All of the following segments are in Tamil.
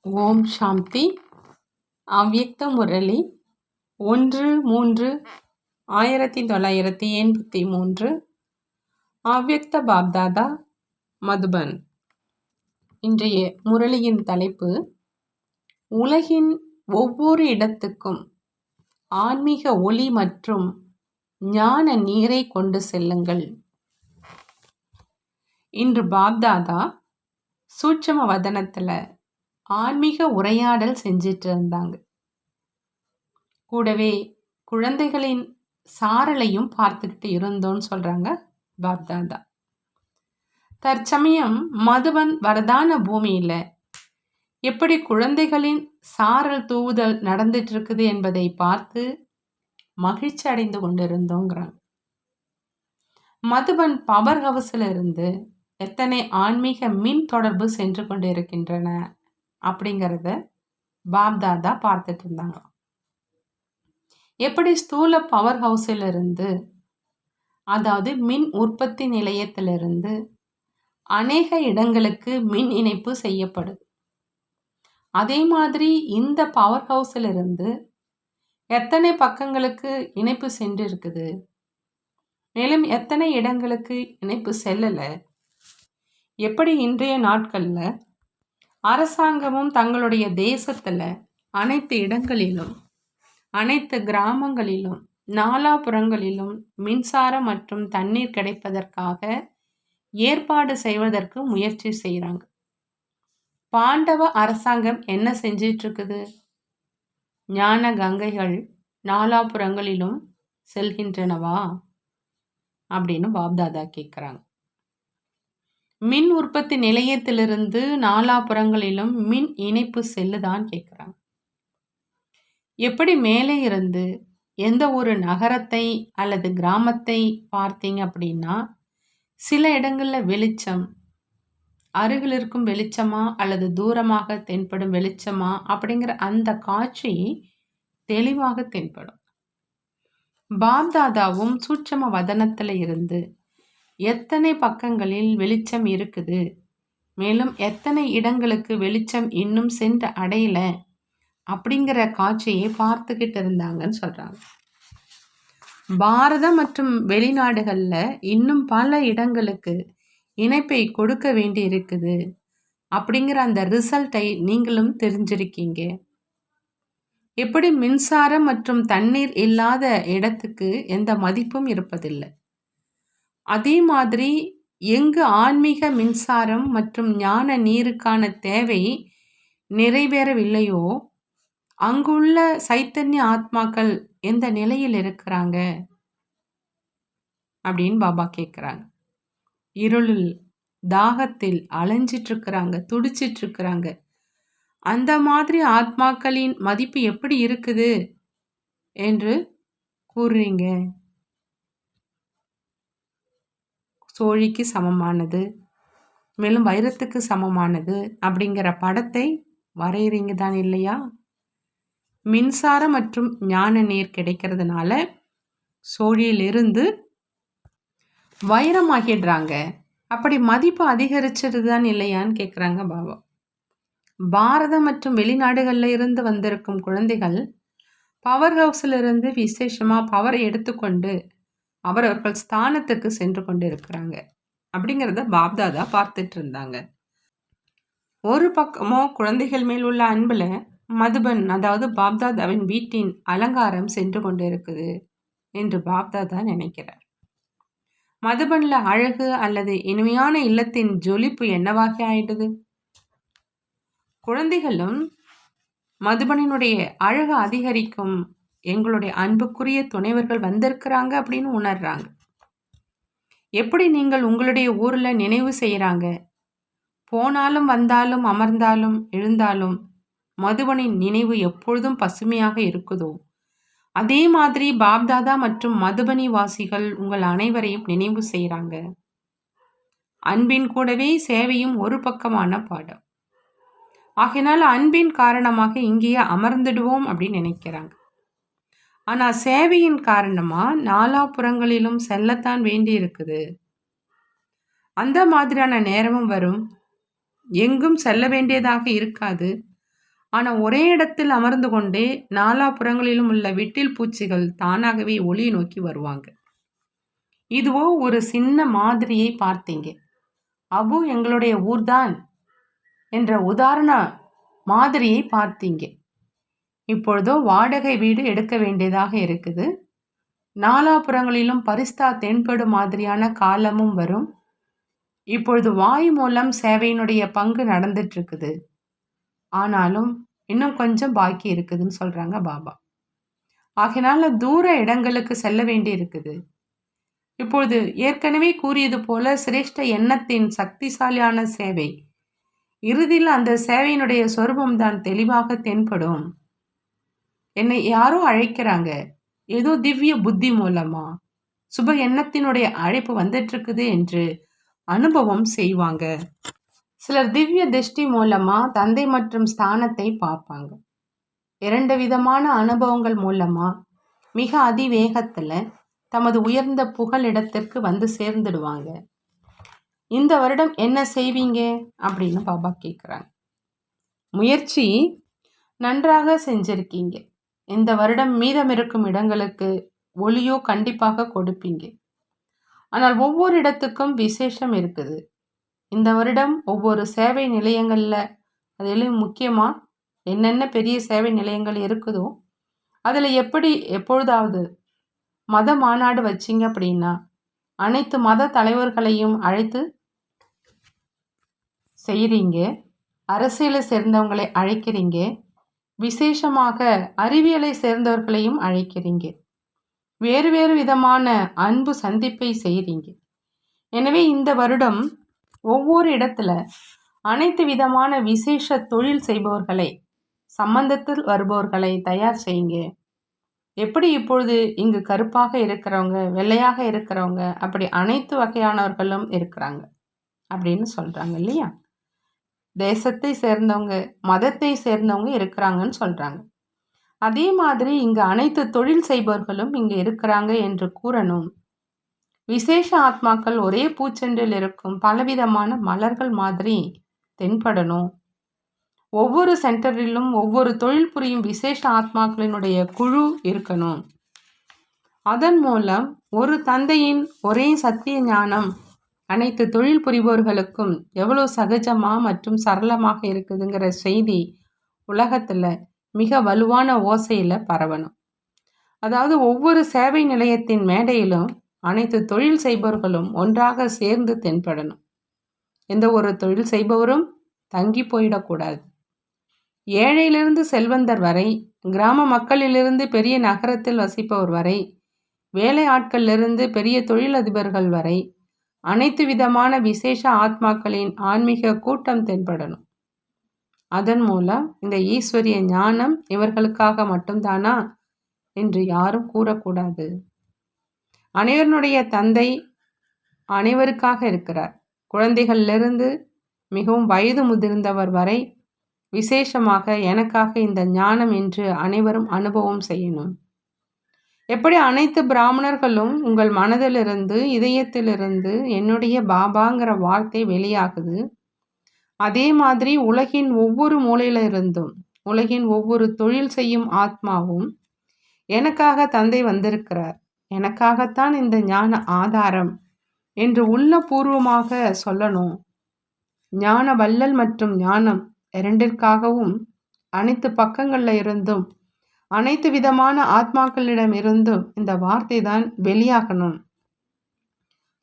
ஓம் சாந்தி. அவ்யக்த முரளி 1-3-1983. அவ்யக்த பாப்தாதா, மதுபன். இன்றைய முரளியின் தலைப்பு: உலகின் ஒவ்வொரு இடத்துக்கும் ஆன்மீக ஒளி மற்றும் ஞான நீரை கொண்டு செல்லுங்கள். இன்று பாப்தாதா சூட்சும வதனத்தில் ஆன்மீக உரையாடல் செஞ்சிட்டு இருந்தாங்க. கூடவே குழந்தைகளின் சாரலையும் பார்த்துக்கிட்டு இருந்தோன்னு சொல்றாங்க பாப்தாதா. தற்சமயம் மதுபன் வரதான பூமியில எப்படி குழந்தைகளின் சாரல் தூவுதல் நடந்துட்டு இருக்குது என்பதை பார்த்து மகிழ்ச்சி அடைந்து கொண்டிருந்தோங்கிறாங்க. மதுபன் பவர் ஹவுஸ்ல இருந்து எத்தனை ஆன்மீக மின் தொடர்பு சென்று கொண்டு இருக்கின்றன அப்படிங்கிறத பாப்தாதா பார்த்துட்டு இருந்தாங்க. எப்படி ஸ்தூல பவர் ஹவுஸில் இருந்து, அதாவது மின் உற்பத்தி நிலையத்திலிருந்து அநேக இடங்களுக்கு மின் இணைப்பு செய்யப்படுது. அதே மாதிரி இந்த பவர் ஹவுஸில் இருந்து எத்தனை பக்கங்களுக்கு இணைப்பு சென்று இருக்குது, மேலும் எத்தனை இடங்களுக்கு இணைப்பு செல்லலை, எப்படி இன்றைய நாட்களில் அரசாங்கமும் தங்களுடைய தேசத்தில் அனைத்து இடங்களிலும், அனைத்து கிராமங்களிலும், நாலாபுறங்களிலும் மின்சாரம் மற்றும் தண்ணீர் கிடைப்பதற்காக ஏற்பாடு செய்வதற்கு முயற்சி செய்கிறாங்க. பாண்டவ அரசாங்கம் என்ன செஞ்சிட்டு இருக்குது? ஞான கங்கைகள் நாலாபுறங்களிலும் செல்கின்றனவா அப்படின்னு பாப்தாதா கேட்குறாங்க. மின் உற்பத்தி நிலையத்திலிருந்து நாலாபுறங்களிலும் மின் இணைப்பு செல்லுதான் கேட்குறாங்க. எப்படி மேலே இருந்து எந்த ஒரு நகரத்தை அல்லது கிராமத்தை பார்த்தீங்க அப்படின்னா, சில இடங்களில் வெளிச்சம், அருகில் இருக்கும் வெளிச்சமா அல்லது தூரமாக தென்படும் வெளிச்சமா அப்படிங்கிற அந்த காட்சி தெளிவாக தென்படும். பாப்தாதாவும் சூட்சும வதனத்தில் இருந்து எத்தனை பக்கங்களில் வெளிச்சம் இருக்குது, மேலும் எத்தனை இடங்களுக்கு வெளிச்சம் இன்னும் சென்று அடையல அப்படிங்கிற காட்சியை பார்த்துக்கிட்டு இருந்தாங்கன்னு சொல்றாங்க. பாரதம் மற்றும் வெளிநாடுகளில் இன்னும் பல இடங்களுக்கு இணைப்பை கொடுக்க வேண்டி இருக்குது அப்படிங்கிற அந்த ரிசல்ட்டை நீங்களும் தெரிஞ்சிருக்கீங்க. எப்படி மின்சாரம் மற்றும் தண்ணீர் இல்லாத இடத்துக்கு எந்த மதிப்பும் இருப்பதில்லை, அதே மாதிரி எங்கு ஆன்மீக மின்சாரம் மற்றும் ஞான நீருக்கான தேவை நிறைவேறவில்லையோ அங்குள்ள சைத்தன்ய ஆத்மாக்கள் எந்த நிலையில் இருக்கிறாங்க அப்படின்னு பாபா கேட்குறாங்க. இருளில் தாகத்தில் அலைஞ்சிட்டு இருக்கிறாங்க, துடிச்சிட்டு இருக்கிறாங்க. அந்த மாதிரி ஆத்மாக்களின் மதிப்பு எப்படி இருக்குது என்று கூறுறீங்க? சோழிக்கு சமமானது, மேலும் வைரத்துக்கு சமமானது அப்படிங்கிற படத்தை வரைகிறீங்க தான் இல்லையா? மின்சாரம் மற்றும் ஞான நீர் கிடைக்கிறதுனால சோழியிலிருந்து வைரமாகிடுறாங்க. அப்படி மதிப்பு அதிகரிச்சது தான் இல்லையான்னு கேட்குறாங்க பாபா. பாரதம் மற்றும் வெளிநாடுகளில் இருந்து வந்திருக்கும் குழந்தைகள் பவர் ஹவுஸில் இருந்து விசேஷமாக பவரை எடுத்துக்கொண்டு அவரவர்கள் ஸ்தானத்துக்கு சென்று கொண்டு இருக்கிறாங்க அப்படிங்கிறத பாப்தாதா பார்த்துட்டு இருந்தாங்க. ஒரு பக்கமோ குழந்தைகள் மேல் உள்ள அன்புல மதுபன், அதாவது பாப்தாதாவின் வீட்டின் அலங்காரம் சென்று கொண்டு இருக்குது என்று பாப்தாதா நினைக்கிறார். மதுபன்ல அழகு அல்லது இனிமையான இல்லத்தின் ஜொலிப்பு என்னவாக ஆயிடுது? குழந்தைகளும் மதுபனினுடைய அழகு அதிகரிக்கும், எங்களுடைய அன்புக்குரிய துணைவர்கள் வந்திருக்கிறாங்க அப்படின்னு உணர்றாங்க. எப்படி நீங்கள் உங்களுடைய ஊரில் நினைவு செய்கிறாங்க, போனாலும் வந்தாலும் அமர்ந்தாலும் எழுந்தாலும் மதுபனின் நினைவு எப்பொழுதும் பசுமையாக இருக்குதோ, அதே மாதிரி பாப்தாதா மற்றும் மதுபனி வாசிகள் உங்கள் அனைவரையும் நினைவு செய்கிறாங்க. அன்பின் கூடவே சேவையும் ஒரு பக்கமான பாடம். ஆகையினால அன்பின் காரணமாக இங்கேயே அமர்ந்துடுவோம் அப்படின்னு நினைக்கிறாங்க. ஆனால் சேவையின் காரணமாக நாலாபுறங்களிலும் செல்லத்தான் வேண்டி இருக்குது. அந்த மாதிரியான நேரமும் வரும், எங்கும் செல்ல வேண்டியதாக இருக்காது. ஆனால் ஒரே இடத்தில் அமர்ந்து கொண்டே நாலாபுறங்களிலும் உள்ள விட்டில் பூச்சிகள் தானாகவே ஒளியை நோக்கி வருவாங்க. இதுவோ ஒரு சின்ன மாதிரியை பார்த்தீங்க. அபு எங்களுடைய ஊர்தான் என்ற உதாரண மாதிரியை பார்த்தீங்க. இப்பொழுதோ வாடகை வீடு எடுக்க வேண்டியதாக இருக்குது. நாலாபுறங்களிலும் பரிஸ்தா தென்படும் மாதிரியான காலமும் வரும். இப்பொழுது வாய் மூலம் சேவையினுடைய பங்கு நடந்துட்டு இருக்குது. ஆனாலும் இன்னும் கொஞ்சம் பாக்கி இருக்குதுன்னு சொல்றாங்க பாபா. ஆகையினால தூர இடங்களுக்கு செல்ல வேண்டி இருக்குது. இப்பொழுது ஏற்கனவே கூறியது போல சிரேஷ்ட எண்ணத்தின் சக்திசாலியான சேவை, இறுதியில் அந்த சேவையினுடைய சொரூபம் தான் தெளிவாக தென்படும். என்னை யாரோ அழைக்கிறாங்க, ஏதோ திவ்ய புத்தி மூலமா சுப எண்ணத்தினுடைய அழைப்பு வந்துட்டு இருக்குது என்று அனுபவம் செய்வாங்க. சிலர் திவ்ய திருஷ்டி மூலமா தந்தை மற்றும் ஸ்தானத்தை பார்ப்பாங்க. 2 விதமான அனுபவங்கள் மூலமா மிக அதிவேகத்துல தமது உயர்ந்த புகலிடத்திற்கு வந்து சேர்ந்துடுவாங்க. இந்த வருடம் என்ன செய்வீங்க அப்படின்னு பாபா கேட்குறாங்க. முயற்சி நன்றாக செஞ்சிருக்கீங்க. இந்த வருடம் மீதம் இருக்கும் இடங்களுக்கு ஒளியோ கண்டிப்பாக கொடுப்பீங்க. ஆனால் ஒவ்வொரு இடத்துக்கும் விசேஷம் இருக்குது. இந்த வருடம் ஒவ்வொரு சேவை நிலையங்களில், அதிலும் முக்கியமாக என்னென்ன பெரிய சேவை நிலையங்கள் இருக்குதோ அதில் எப்பொழுதாவது மத மாநாடு வச்சிங்க அப்படின்னா அனைத்து மத தலைவர்களையும் அழைத்து செய்கிறீங்க. அரசியலை சேர்ந்தவங்களை அழைக்கிறீங்க. விசேஷமாக அறிவியலை சேர்ந்தவர்களையும் அழைக்கிறீங்க. வேறு வேறு விதமான அன்பு சந்திப்பை செய்கிறீங்க. எனவே இந்த வருடம் ஒவ்வொரு இடத்துல அனைத்து விதமான விசேஷ தொழில் செய்பவர்களை, சம்பந்தத்தில் வருபவர்களை தயார் செய்யுங்க. எப்படி இப்பொழுது இங்கு கருப்பாக இருக்கிறவங்க, வெள்ளையாக இருக்கிறவங்க, அப்படி அனைத்து வகையானவர்களும் இருக்கிறாங்க அப்படின்னு சொல்கிறாங்க இல்லையா? தேசத்தை சேர்ந்தவங்க, மதத்தை சேர்ந்தவங்க இருக்கிறாங்கன்னு சொல்கிறாங்க. அதே மாதிரி இங்கு அனைத்து தொழில் செய்பவர்களும் இங்கு இருக்கிறாங்க என்று கூறணும். விசேஷ ஆத்மாக்கள் ஒரே பூச்செண்டில் இருக்கும் பலவிதமான மலர்கள் மாதிரி தென்படணும். ஒவ்வொரு சென்டரிலும் ஒவ்வொரு தொழில் புரியும் விசேஷ ஆத்மாக்களினுடைய குழு இருக்கணும். அதன் மூலம் ஒரு தந்தையின் ஒரே சத்திய ஞானம் அனைத்து தொழில் புரிபவர்களுக்கும் எவ்வளோ சகஜமாக மற்றும் சரளமாக இருக்குதுங்கிற செய்தி உலகத்தில் மிக வலுவான ஓசையில் பரவணும். அதாவது ஒவ்வொரு சேவை நிலையத்தின் மேடையிலும் அனைத்து தொழில் செய்பவர்களும் ஒன்றாக சேர்ந்து தென்படணும். எந்த ஒரு தொழில் செய்பவரும் தங்கி போயிடக்கூடாது. ஏழையிலிருந்து செல்வந்தர் வரை, கிராம மக்களிலிருந்து பெரிய நகரத்தில் வசிப்பவர் வரை, வேலை ஆட்களிலிருந்து பெரிய தொழிலதிபர்கள் வரை அனைத்து விதமான விசேஷ ஆத்மாக்களின் ஆன்மீக கூட்டம் தென்படணும். அதன் மூலம் இந்த ஈஸ்வரிய ஞானம் இவர்களுக்காக மட்டும்தானா என்று யாரும் கூறக்கூடாது. அனைவருடைய தந்தை அனைவருக்காக இருக்கிறார். குழந்தைகளிலிருந்து மிகவும் வயது முதிர்ந்தவர் வரை விசேஷமாக எனக்காக இந்த ஞானம் என்று அனைவரும் அனுபவம் செய்யணும். எப்படி அனைத்து பிராமணர்களும் உங்கள் மனதிலிருந்து, இதயத்திலிருந்து என்னுடைய பாபாங்கிற வார்த்தை வெளியாகுது, அதே மாதிரி உலகின் ஒவ்வொரு மூலையிலிருந்தும், உலகின் ஒவ்வொரு தொழில் செய்யும் ஆத்மாவும் எனக்காக தந்தை வந்திருக்கிறார், எனக்காகத்தான் இந்த ஞான ஆதாரம் என்று உள்ளபூர்வமாக சொல்லணும். ஞான வள்ளல் மற்றும் ஞானம் இரண்டிற்காகவும் அனைத்து பக்கங்களில் இருந்தும் அனைத்து விதமான ஆத்மாக்களிடம் இருந்தும் இந்த வார்த்தை தான் வெளியாகணும்.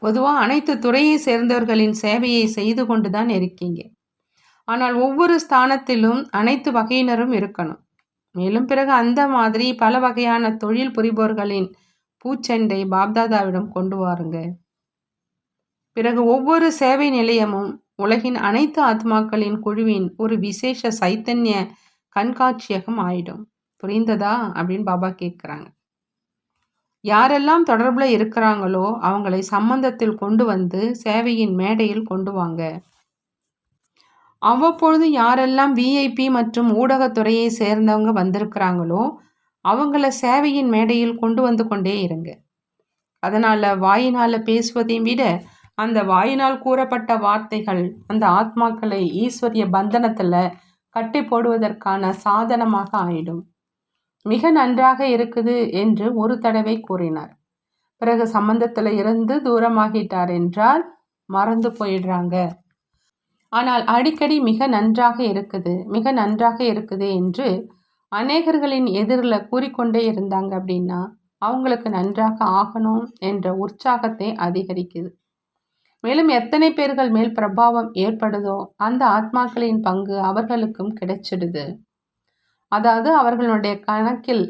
பொதுவாக அனைத்து துறையை சேர்ந்தவர்களின் சேவையை செய்து கொண்டு தான் இருக்கீங்க. ஆனால் ஒவ்வொரு ஸ்தானத்திலும் அனைத்து வகையினரும் இருக்கணும். மேலும் பிறகு அந்த மாதிரி பல வகையான தொழில் புரிபவர்களின் பூச்செண்டை பாப்தாதாவிடம் கொண்டு வாருங்க. பிறகு ஒவ்வொரு சேவை நிலையமும் உலகின் அனைத்து ஆத்மாக்களின் குழுவின் ஒரு விசேஷ சைத்தன்ய கண்காட்சியகம் ஆயிடும். புரிந்ததா அப்படின்னு பாபா கேட்குறாங்க. யாரெல்லாம் தொடர்பில் இருக்கிறாங்களோ அவங்களை சம்பந்தத்தில் கொண்டு வந்து சேவையின் மேடையில் கொண்டு வாங்க. அவ்வப்பொழுது யாரெல்லாம் விஐபி மற்றும் ஊடகத்துறையை சேர்ந்தவங்க வந்திருக்கிறாங்களோ அவங்கள சேவையின் மேடையில் கொண்டு வந்து கொண்டே இருங்க. அதனால் வாயினால் பேசுவதையும் விட அந்த வாயினால் கூறப்பட்ட வார்த்தைகள் அந்த ஆத்மாக்களை ஈஸ்வரிய பந்தனத்தில் கட்டி போடுவதற்கான சாதனமாக ஆயிடும். மிக நன்றாக இருக்குது என்று ஒரு தடவை கூறினார். பிறகு சம்பந்தத்தில் இருந்து தூரமாகிட்டார் என்றால் மறந்து போயிடுறாங்க. ஆனால் அடிக்கடி மிக நன்றாக இருக்குது, மிக நன்றாக இருக்குது என்று அநேகர்களின் எதிரில் கூறிக்கொண்டே இருந்தாங்க அப்படின்னா அவங்களுக்கு நன்றாக ஆகணும் என்ற உற்சாகத்தை அதிகரிக்குது. மேலும் எத்தனை பேர்கள் மேல் பிரபாவம் ஏற்படுதோ அந்த ஆத்மாக்களின் பங்கு அவர்களுக்கும் கிடைச்சிடுது. அதாவது அவர்களுடைய கணக்கில்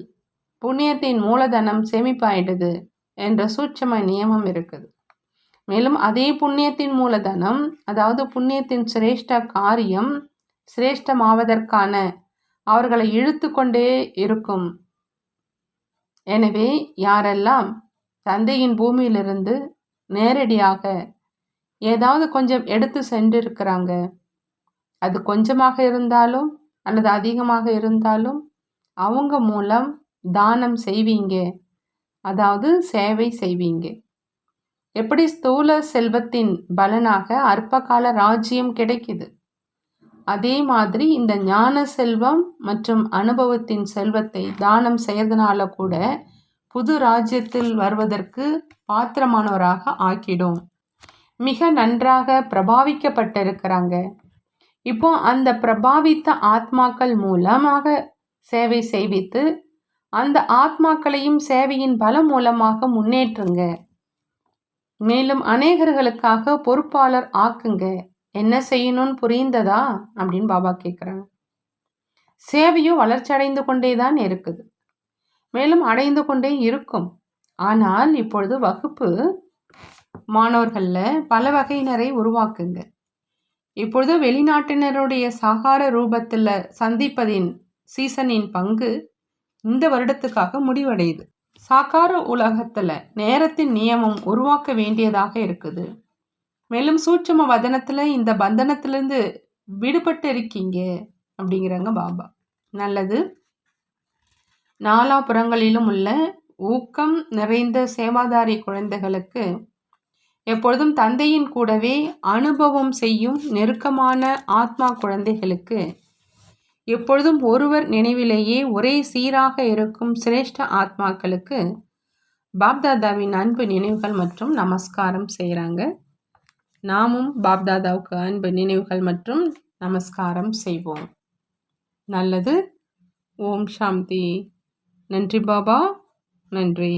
புண்ணியத்தின் மூலதனம் சேமிப்பாயிடுது என்ற சூட்சம நியமம் இருக்குது. மேலும் அதே புண்ணியத்தின் மூலதனம், அதாவது புண்ணியத்தின் சிரேஷ்ட காரியம் சிரேஷ்டமாவதற்கான அவர்களை இழுத்து கொண்டே இருக்கும். எனவே யாரெல்லாம் தந்தையின் பூமியிலிருந்து நேரடியாக ஏதாவது கொஞ்சம் எடுத்து சென்றிருக்கிறாங்க, அது கொஞ்சமாக இருந்தாலும் அல்லது அதிகமாக இருந்தாலும் அவங்க மூலம் தானம் செய்வீங்க, அதாவது சேவை செய்வீங்க. எப்படி ஸ்தூல செல்வத்தின் பலனாக அற்பகால ராஜ்யம் கிடைக்குது, அதே மாதிரி இந்த ஞான செல்வம் மற்றும் அனுபவத்தின் செல்வத்தை தானம் செய்யறதுனால கூட புது ராஜ்யத்தில் வருவதற்கு பாத்திரமானவராக ஆக்கிடும். மிக நன்றாக பிரபாவிக்கப்பட்டிருக்கிறாங்க. இப்போ அந்த பிரபாவித்த ஆத்மாக்கள் மூலமாக சேவை செய்வித்து அந்த ஆத்மாக்களையும் சேவையின் பலம் மூலமாக முன்னேற்றுங்க. மேலும் அநேகர்களுக்காக பொறுப்பாளர் ஆக்குங்க. என்ன செய்யணும்னு புரிந்ததா அப்படின்னு பாபா கேட்குறாங்க. சேவையும் வளர்ச்சி அடைந்து கொண்டே தான் இருக்குது, மேலும் அடைந்து கொண்டே இருக்கும். ஆனால் இப்பொழுது வகுப்பு மாணவர்களில் பல வகையினரை உருவாக்குங்க. இப்பொழுது வெளிநாட்டினருடைய சாகார ரூபத்தில் சந்திப்பதின் சீசனின் பங்கு இந்த வருடத்துக்காக முடிவடையுது. சாகார உலகத்தில் நேரத்தின் நியமம் உருவாக்க வேண்டியதாக இருக்குது. மேலும் சூட்சும வதனத்தில் இந்த பந்தனத்திலிருந்து விடுபட்டு இருக்கீங்க அப்படிங்கிறாங்க பாபா. நல்லது. நாலாபுறங்களிலும் உள்ள ஊக்கம் நிறைந்த சேவாதாரி குழந்தைகளுக்கு எப்பொழுதும் தந்தையின் கூடவே அனுபவம் செய்யும் நெருக்கமான ஆத்மா குழந்தைகளுக்கு எப்பொழுதும் ஒருவர் நினைவிலேயே ஒரே சீராக இருக்கும் சிரேஷ்ட ஆத்மாக்களுக்கு பாப்தாதாவின் அன்பு நினைவுகள் மற்றும் நமஸ்காரம் செய்கிறாங்க. நாமும் பாப்தாதாவுக்கு அன்பு நினைவுகள் மற்றும் நமஸ்காரம் செய்வோம். நல்லது. ஓம் சாந்தி. நன்றி பாபா, நன்றி.